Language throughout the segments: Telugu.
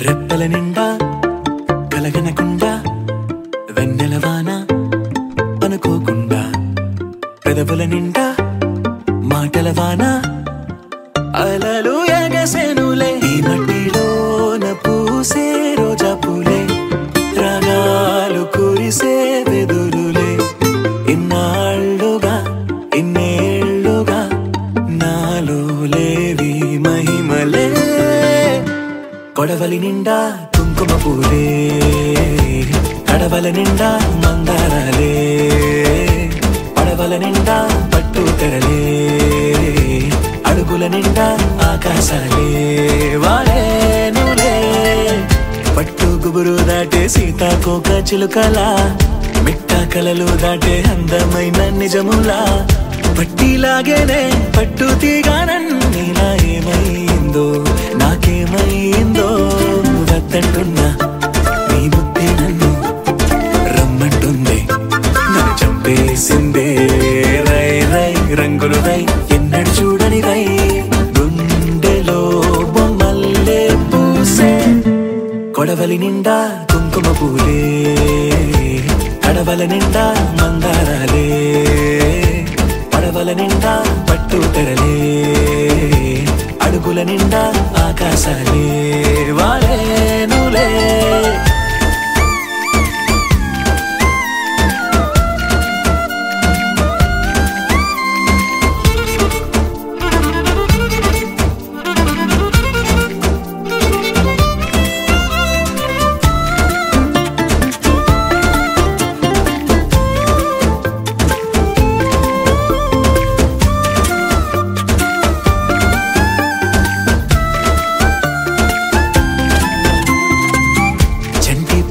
రెప్పల నిండా కలగనకుండా వెన్నెలవాన అనుకోకుండా పెదవుల నిండా మాటల వాన అలలు ఎగసెనులే ఈ మట్టిలోన పూసే రోజా పూలే రాగాలు కురిసే వెదురులే ఇన్నాళ్ళుగా ఇన్నేళ్ళుగా నాలో లేవి మహిమలే కొడవలి నిండా కుంకుమ పూలే కడవల నిండా మందారాలే పడవల నిండా పట్టు తెరలే అడుగుల నిండా ఆకాశాలే వాలేనులే పట్టు గుబురు దాటే సీతాకోక చిలుకలా మిట్ట కలలు దాటే అందమైన నిజములా పట్టిలాగేనే పట్టు తీగానన్నీలా ఏమైందో నాకేమైందో వద్దంటున్నా నీ బుద్ధి నన్ను రమ్మంటుంది నన్ను చంపేసిందే రై రై రంగులు రై ఎన్నడు చూడని రై గుండెలో బొమ్మల్లే పూసే కొడవలి నిండా కుంకుమ పూలే కడవల నిండా మందారాలే పడవల నిండా పట్టు తెరలే అడుగుల నిండా ఆకాశాలే వాలేనులే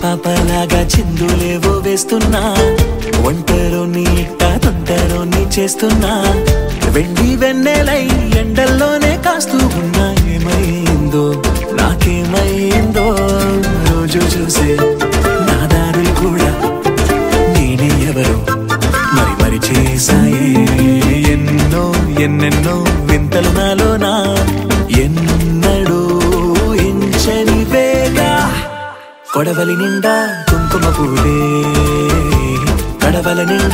పాపలాగా చిందులేవో వేస్తున్నా ఒంటరో నీ ఇట్ట తొందరో నీ చేస్తున్నా వెండి వెన్నెలై ఎండల్లోనే కాస్తూ ఉన్నా ఏమైందో నాకేమైందో రోజు చూసే నా దారులు కూడా నేనే ఎవరో మరి మరి చేసాయే ఎన్నో ఎన్నెన్నో వింతలు నాలోనా ఎన్నడూ ఇంచని వేగా కొడవలి నిండా కుంకుమ పూలే కడవల నిండా